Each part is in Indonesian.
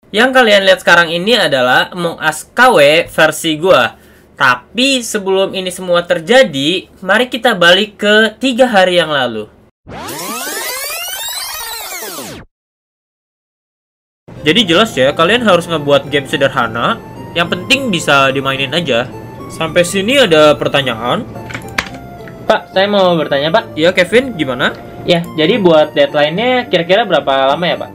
Yang kalian lihat sekarang ini adalah Among Us KW versi gua. Tapi sebelum ini semua terjadi, mari kita balik ke 3 hari yang lalu. Jadi jelas ya, kalian harus ngebuat game sederhana, yang penting bisa dimainin aja. Sampai sini ada pertanyaan? Pak, saya mau bertanya, Pak. Ya, Kevin, gimana? Ya, jadi buat deadline-nya kira-kira berapa lama ya, Pak?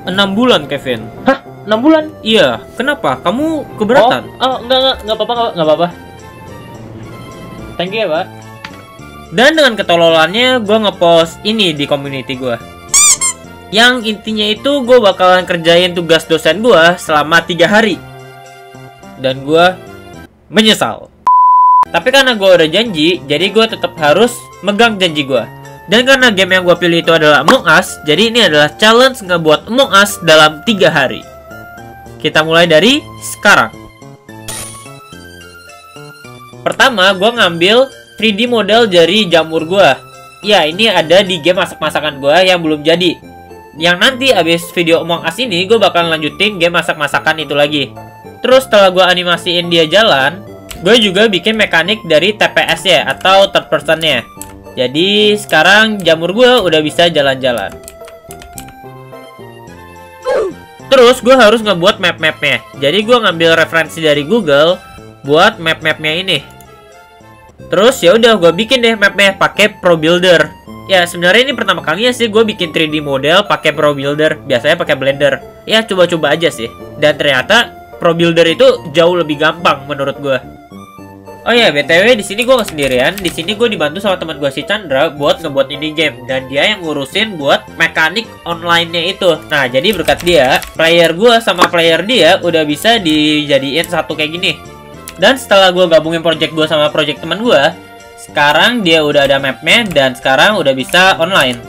6 bulan, Kevin. Hah? 6 bulan? Iya, kenapa? Kamu keberatan? Enggak apa-apa, enggak apa-apa. Thank you ya, Pak. Dan dengan ketololannya, gue ngepost ini di community gue. Yang intinya itu, gue bakalan kerjain tugas dosen gue selama 3 hari. Dan gue menyesal. Tapi karena gue udah janji, jadi gue tetap harus megang janji gue. Dan karena game yang gue pilih itu adalah Among Us, jadi ini adalah challenge ngebuat Among Us dalam 3 hari. Kita mulai dari sekarang. Pertama, gue ngambil 3D model dari jamur gue. Ya, ini ada di game masak-masakan gue yang belum jadi. Yang nanti abis video Among Us ini, gue bakal lanjutin game masak-masakan itu lagi. Terus setelah gue animasiin dia jalan, gue juga bikin mekanik dari TPS ya, atau third person-nya. Jadi sekarang jamur gue udah bisa jalan-jalan. Terus gue harus ngebuat map-mapnya. Jadi gue ngambil referensi dari Google buat map-mapnya ini. Terus ya udah gue bikin deh mapnya pakai Pro Builder. Ya sebenarnya ini pertama kalinya sih gue bikin 3D model pakai Pro Builder. Biasanya pakai Blender. Ya coba-coba aja sih. Dan ternyata Pro Builder itu jauh lebih gampang menurut gue. Oh ya, BTW di sini gue nggak sendirian. Di sini gue dibantu sama teman gue si Chandra buat ngebuat ini game, dan dia yang ngurusin buat mekanik online-nya itu. Nah, jadi berkat dia, player gue sama player dia udah bisa dijadiin satu kayak gini. Dan setelah gue gabungin project gue sama project teman gue, sekarang dia udah ada mapnya dan sekarang udah bisa online.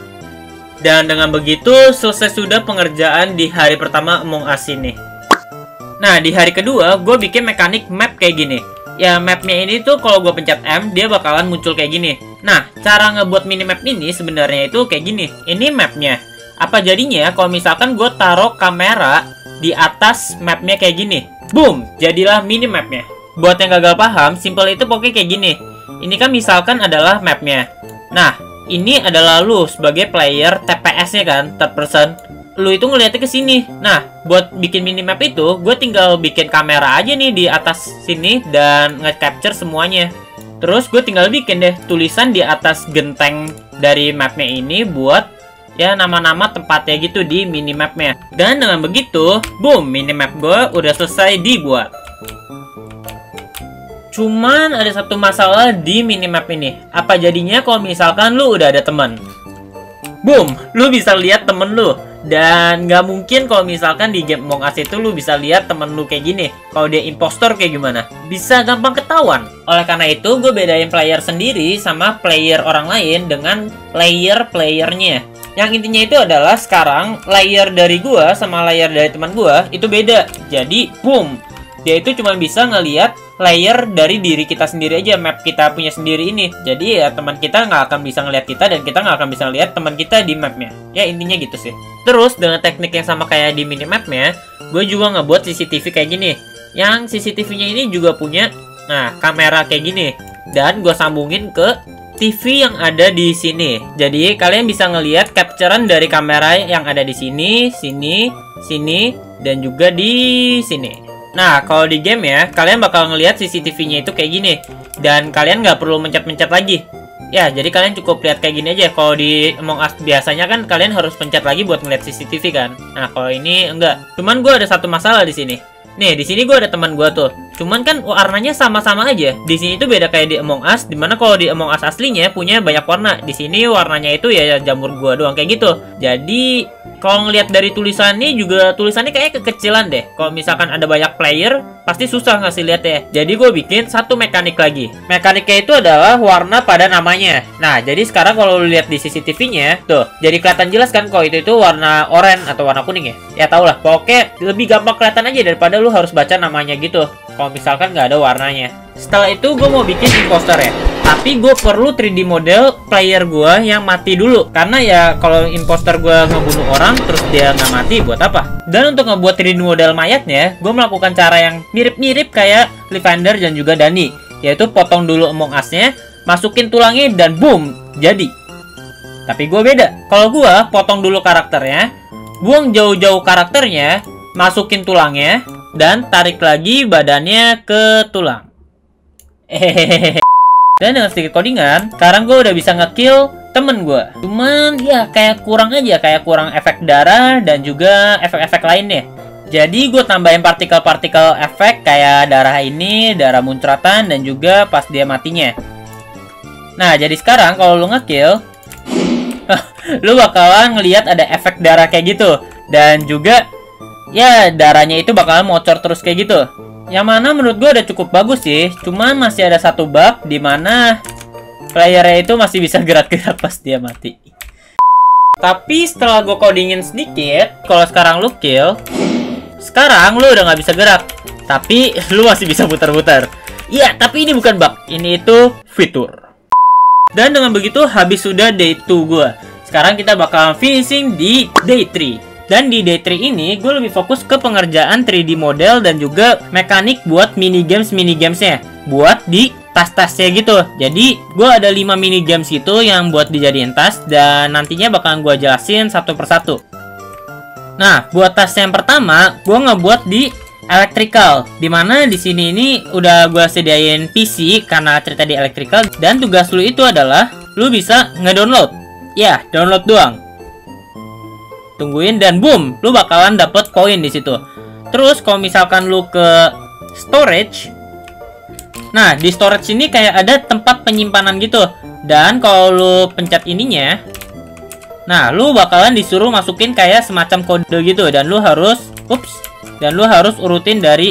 Dan dengan begitu selesai sudah pengerjaan di hari pertama Among Us ini. Nah, di hari kedua gue bikin mekanik map kayak gini. Ya, mapnya ini tuh kalau gue pencet M, dia bakalan muncul kayak gini. Nah, cara ngebuat minimap ini sebenarnya itu kayak gini. Ini mapnya. Apa jadinya kalau misalkan gue taruh kamera di atas mapnya kayak gini? Boom! Jadilah minimapnya. Buat yang gagal paham, simple itu pokoknya kayak gini. Ini kan misalkan adalah mapnya. Nah, ini adalah lu sebagai player TPS-nya kan, third person. Lu itu ngeliatnya ke sini. Nah, buat bikin minimap itu, gue tinggal bikin kamera aja nih di atas sini dan nge-capture semuanya. Terus gue tinggal bikin deh tulisan di atas genteng dari mapnya ini buat ya nama-nama tempatnya gitu di minimapnya. Dan dengan begitu, boom, minimap gue udah selesai dibuat. Cuman ada satu masalah di minimap ini. Apa jadinya kalau misalkan lu udah ada teman? Boom, lu bisa lihat temen lu. Dan nggak mungkin kalau misalkan di game Among Us itu lu bisa lihat temen lu kayak gini. Kalau dia impostor kayak gimana? Bisa gampang ketahuan. Oleh karena itu, gue bedain player sendiri sama player orang lain dengan player-playernya. Yang intinya itu adalah sekarang layer dari gue sama layer dari teman gue itu beda. Jadi, boom, dia itu cuma bisa ngelihat layer dari diri kita sendiri aja, map kita punya sendiri ini. Jadi ya teman kita nggak akan bisa ngelihat kita dan kita nggak akan bisa lihat teman kita di mapnya. Ya intinya gitu sih. Terus dengan teknik yang sama kayak di minimapnya, gue juga ngebuat CCTV kayak gini. Yang CCTV-nya ini juga punya, nah, kamera kayak gini. Dan gue sambungin ke TV yang ada di sini. Jadi kalian bisa ngelihat capturean dari kamera yang ada di sini, sini, sini, dan juga di sini. Nah, kalau di game ya, kalian bakal ngelihat CCTV-nya itu kayak gini. Dan kalian nggak perlu mencet-mencet lagi. Ya, jadi kalian cukup lihat kayak gini aja. Kalau di Among Us biasanya kan kalian harus pencet lagi buat ngeliat CCTV kan. Nah, kalau ini enggak. Cuman gue ada satu masalah di sini. Nih, di sini gue ada teman gue tuh. Cuman kan warnanya sama-sama aja. Di sini tuh beda kayak di Among Us, dimana kalau di Among Us aslinya punya banyak warna. Di sini warnanya itu ya jamur gue doang kayak gitu. Jadi kalau ngelihat dari tulisannya juga, tulisannya kayak kekecilan deh. Kalau misalkan ada banyak player, pasti susah ngasih lihat ya. Jadi gue bikin satu mekanik lagi. Mekaniknya itu adalah warna pada namanya. Nah, jadi sekarang kalau lu lihat di CCTV-nya, tuh, jadi kelihatan jelas kan kalau itu warna oranye atau warna kuning ya. Ya tau lah, pokoknya lebih gampang kelihatan aja daripada lu harus baca namanya gitu. Kalau misalkan nggak ada warnanya. Setelah itu gue mau bikin imposter ya. Tapi gue perlu 3D model player gue yang mati dulu. Karena ya kalau imposter gue ngebunuh orang terus dia nggak mati, buat apa? Dan untuk ngebuat 3D model mayatnya, gue melakukan cara yang mirip-mirip kayak Lavender dan juga Dani, yaitu potong dulu Among Us-nya, masukin tulangnya, dan boom, jadi. Tapi gue beda. Kalau gue potong dulu karakternya, buang jauh-jauh karakternya, masukin tulangnya, dan tarik lagi badannya ke tulang. Hehehe. Dan dengan sedikit codingan, sekarang gue udah bisa ngekill temen gue. Cuman ya kayak kurang aja, kayak kurang efek darah dan juga efek-efek lainnya. Jadi gue tambahin partikel-partikel efek kayak darah ini, darah muncratan, dan juga pas dia matinya. Nah, jadi sekarang kalau lu ngekill, lu bakalan ngelihat ada efek darah kayak gitu. Dan juga ya darahnya itu bakalan mocor terus kayak gitu. Yang mana menurut gue udah cukup bagus sih. Cuman masih ada satu bug di mana playernya itu masih bisa gerak-gerak pas dia mati. Tapi setelah gue codingin sedikit, kalau sekarang lu kill, sekarang lu udah nggak bisa gerak, tapi lu masih bisa putar-putar. Iya, tapi ini bukan bug, ini itu fitur. Dan dengan begitu habis sudah day 2 gue. Sekarang kita bakal finishing di day 3. Dan di day 3 ini gue lebih fokus ke pengerjaan 3D model dan juga mekanik buat minigames-minigamesnya, buat di tas-tasnya gitu. Jadi gue ada 5 minigames gitu yang buat dijadiin tas, dan nantinya bakalan gue jelasin satu persatu. Nah, buat tas yang pertama gue ngebuat di electrical, dimana di sini ini udah gue sediain PC karena cerita di electrical, dan tugas lu itu adalah lu bisa ngedownload. Ya, download doang. Tungguin dan boom, lu bakalan dapet koin di situ. Terus kalau misalkan lu ke storage, nah di storage ini kayak ada tempat penyimpanan gitu. Dan kalau lu pencet ininya, nah lu bakalan disuruh masukin kayak semacam kode gitu. Dan lu harus urutin dari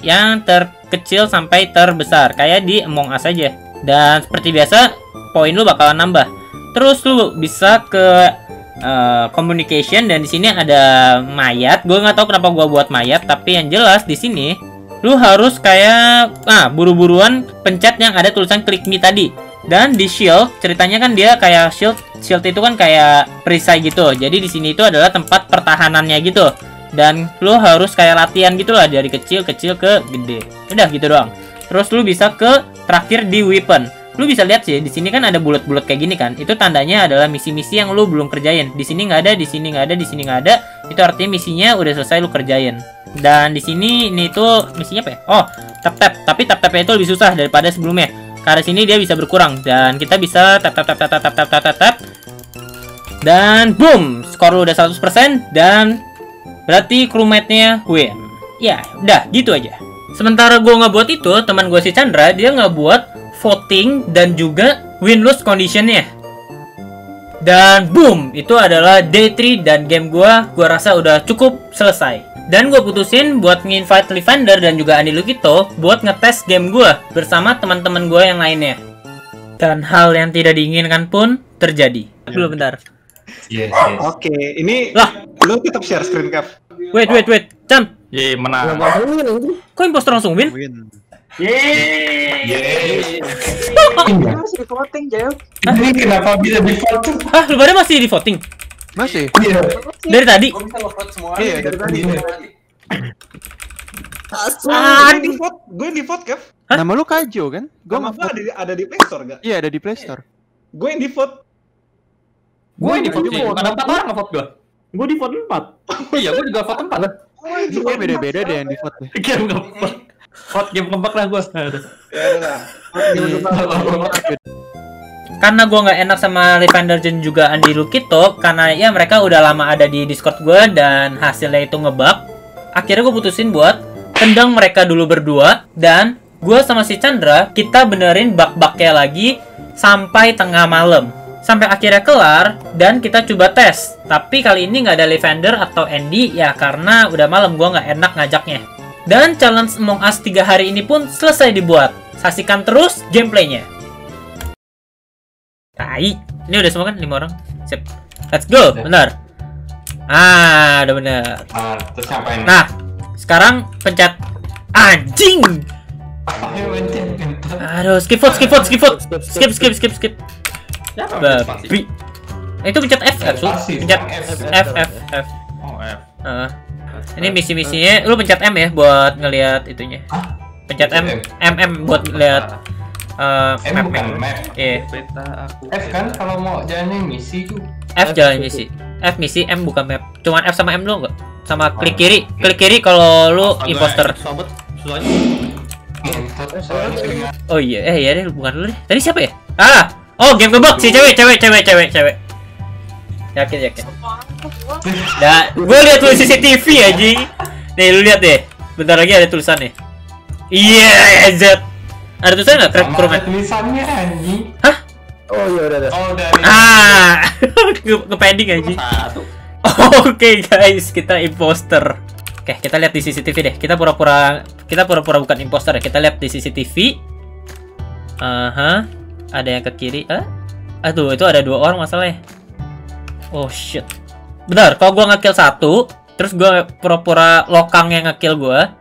yang terkecil sampai terbesar, kayak di Among Us aja. Dan seperti biasa, poin lu bakalan nambah. Terus lu bisa ke communication, dan di sini ada mayat. Gue nggak tahu kenapa gue buat mayat, tapi yang jelas di sini lu harus kayak buru-buruan pencet yang ada tulisan click me tadi. Dan di shield ceritanya kan dia kayak shield itu kan kayak perisai gitu. Jadi di sini itu adalah tempat pertahanannya gitu. Dan lu harus kayak latihan gitulah dari kecil ke gede. Udah gitu doang. Terus lu bisa ke terakhir di weapon. Lu bisa lihat sih, di sini kan ada bulat-bulat kayak gini kan. Itu tandanya adalah misi-misi yang lu belum kerjain. Di sini nggak ada, di sini nggak ada, di sini nggak ada. Itu artinya misinya udah selesai lu kerjain. Dan di sini ini tuh misinya apa ya? Oh, tap-tap. Tapi tap-tapnya itu lebih susah daripada sebelumnya. Karena sini dia bisa berkurang, dan kita bisa tap. Dan boom, skor lu udah 100%, dan berarti crewmate-nya win. Ya, udah gitu aja. Sementara gue nggak buat itu, teman gue si Chandra dia nggak buat voting dan juga win-lose conditionnya. Dan boom, itu adalah day 3 dan game gua rasa udah cukup selesai. Dan gue putusin buat nge-invite Lavender dan juga Andi Lukito buat ngetes game gua bersama teman-teman gue yang lainnya. Dan hal yang tidak diinginkan pun terjadi. Dulu bentar. Yes. Oke, ini Lah, lu tetap share screen cap. wait. Cam, Menang. kok imposter langsung win? Yeay. Masih di voting, Jel. Ini kenapa bisa di vote? Ah, lu pada masih di voting? Masih? Iya. Dari tadi? Gua bisa nge-vote semua. Iya, dari tadi. Gue di vote, Kev. Hah? Nama lu Kajo kan? Gua Nama nge-vote. gue ada di Play Store gak? Iya, ada di Play Store. Gue yang di vote. Gue di vote sih. Ada 4 orang nge-vote gue. Gue di vote 4. Iya, gue juga vote 4 lah. Gua beda-beda deh yang di vote deh. Game nge-vote. Vote game keempat lah gue. Ya udah. Karena gue nggak enak sama Lavender dan juga Andi Lukito, karena ya mereka udah lama ada di Discord gue dan hasilnya itu ngebug. Akhirnya gue putusin buat tendang mereka dulu berdua, dan gue sama si Chandra kita benerin bug-bugnya lagi sampai tengah malam. Sampai akhirnya kelar dan kita coba tes. Tapi kali ini nggak ada Lavender atau Andy ya karena udah malam, gue nggak enak ngajaknya. Dan challenge Among Us 3 hari ini pun selesai dibuat. Saksikan terus gameplaynya. Tai, ini udah semua kan 5 orang. Sip. Let's go, benar. Udah bener. Terus ngapain? Nah, sekarang pencet anjing. Ayo, Aduh, skip vote. Skip. Siapa? Babi. Itu pencet F kan, Su? Pencet F. Oh, F. Ini misi-misinya, lu pencet M ya buat ngelihat itunya. Pencet M buat ngelihat M bukan map. Iya. Peta aku. F kan kalau mau jalan misi tuh. F jalan misi. F misi, M bukan map. Cuman F sama M lu enggak? Sama klik kiri kalau lu imposter. Sobat, susahnya. Oh iya, iya deh, bukan dulu deh. Tadi siapa ya? Oh, game gebok si cewek. Yakin. Dah, gue lihat tulis CCTV aja. Nih, lu lihat deh. Bentar lagi ada tulisannya. Iya, Z. Ada tulisannya nggak? Crack crewmate. Tulisannya anjing. Hah? Oh iya udah. Oh dari. Ke pending aja. Satu. Oke guys, kita imposter. Oke, kita lihat di CCTV deh. Kita pura-pura bukan imposter ya. Kita lihat di CCTV. Ada yang ke kiri. Aduh, itu ada 2 orang masalahnya. Oh shit. Bentar, kalau gua nge-kill 1, terus gua pura-pura lokang yang nge-kill gua,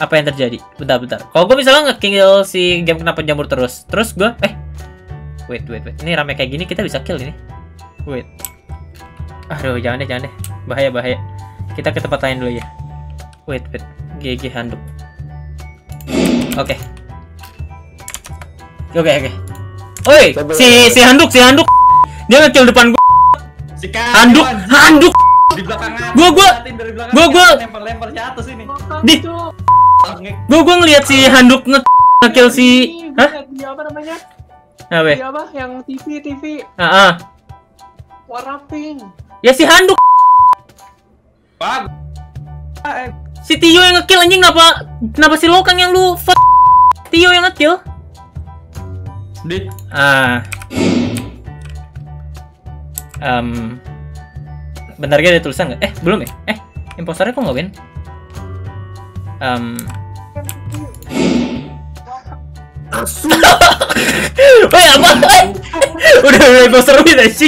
apa yang terjadi? Bentar. Kalau gua misalnya nge-kill si game kenapa jamur terus gua wait. Ini rame kayak gini kita bisa kill ini. Wait. Aduh, jangan deh. Bahaya. Kita ke tempat lain dulu ya. Wait. GG handuk. Oke. Oi, si handuk. Dia nge-kill depan gua. Handuk. Di belakang. Gua lempar jatuh sini. Gua ngeliat si handuk nge-kill si. Hah? Dia apa namanya? Apa? Dia apa? Yang TV. Warna pink. Ya si handuk. Si Tio yang nge-kill anjing, kenapa si Lokang yang lu Tio yang nge-kill? Bentar lagi ada tulisan nggak? Belum ya? Imposternya kok nggak win? Woi apa? Udah imposter win aja.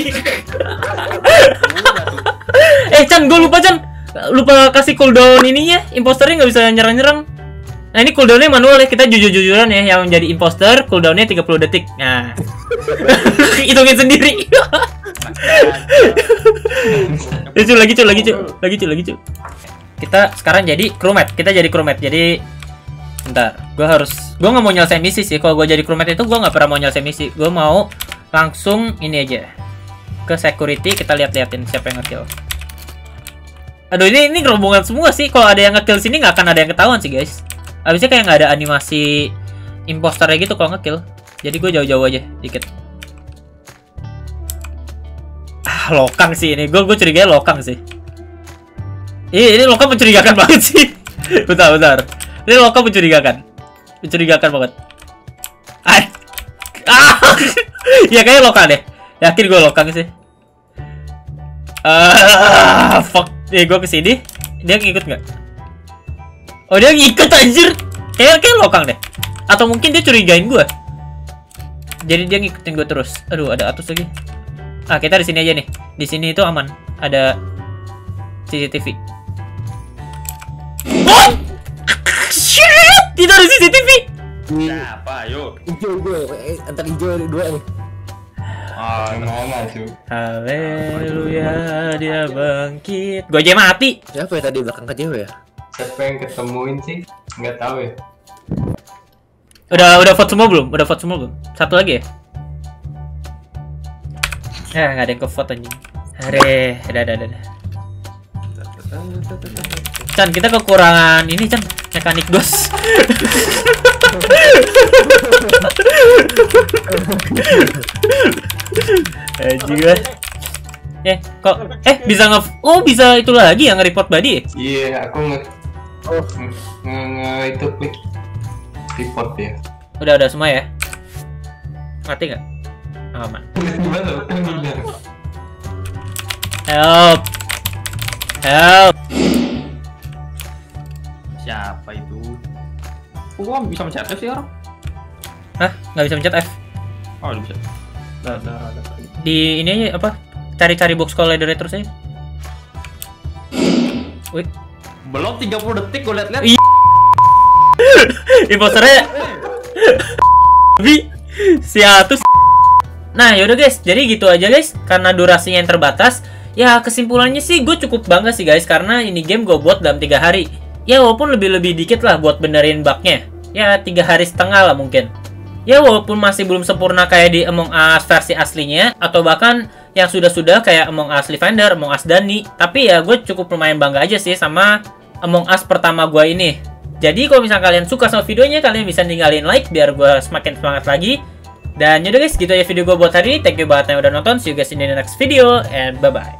Chan, gue lupa kasih cooldown ininya. Imposternya nggak bisa nyerang. Nah ini cooldownnya manual ya, kita jujur-jujuran ya. Yang jadi imposter cooldownnya 30 detik. Nah, hitungin sendiri. Lagi. Kita sekarang jadi crewmate. Jadi bentar, gue nggak mau nyelesain misi sih. Kalau gue jadi crewmate itu gue nggak pernah mau nyelesain misi. Gue mau langsung ini aja ke security, kita liatin siapa yang nge-kill. Aduh, ini rombongan semua sih. Kalau ada yang nge-kill sini nggak akan ada yang ketahuan sih guys. Abisnya kayak nggak ada animasi imposternya gitu kalau nge-kill. Jadi gue jauh-jauh aja dikit. Lokang sih ini. Gue curiga Lokang sih. Ini Lokang mencurigakan banget sih. Bentar. Ini Lokang mencurigakan banget. Ya kayaknya Lokang deh. Yakin gue Lokang sih. Fuck. Gue kesini. Dia ngikut nggak? Oh dia ngikut anjir. Kayak Lokang deh. Atau mungkin dia curigain gue. Jadi dia ngikutin gue terus. Aduh, ada Atus lagi. Kita di sini aja nih. Di sini itu aman. Ada CCTV. What? Shit! Tidak ada CCTV. Siapa? Yuk. Hijau gue. Antar hijau 2 nih. Gimana tuh? Haleluya, dia bangkit. Gue aja mati. Siapa ya tadi belakang ke cewek ya? Siapa yang ketemuin sih? Nggak tahu ya. Udah vote semua belum? Satu lagi ya? Nggak ada yang ke vote anjing. Udah. Chan, kita kekurangan ini Chan, mekanik dos. Juga. Kok bisa itu lagi yang nge-report body ya? Iya, aku itu klik report ya. Udah semua ya? Mati nggak? Aman. Gimana? Help. Siapa itu? Gua bisa mencet F sih orang. Hah? Nggak bisa mencet F? Oh, udah bisa. Di ini aja apa? Cari box collider terus aja. Wait. Belum 30 detik gue liat-liat. Imposternya Tapi si Atus. Nah yaudah guys, jadi gitu aja guys. Karena durasinya yang terbatas, ya kesimpulannya sih gue cukup bangga sih guys. Karena ini game gue buat dalam 3 hari. Ya walaupun lebih-lebih dikit lah buat benerin bugnya. Ya 3 hari setengah lah mungkin. Ya walaupun masih belum sempurna kayak di Among Us versi aslinya, atau bahkan yang sudah-sudah kayak Among Us Lavender, Among Us Dani. Tapi ya gue cukup lumayan bangga aja sih sama Among Us pertama gue ini. Jadi kalau misalnya kalian suka sama videonya, kalian bisa ninggalin like biar gue semakin semangat lagi. Dan yaudah guys, gitu aja video gue buat hari ini. Thank you banget yang udah nonton. See you guys in the next video and bye-bye.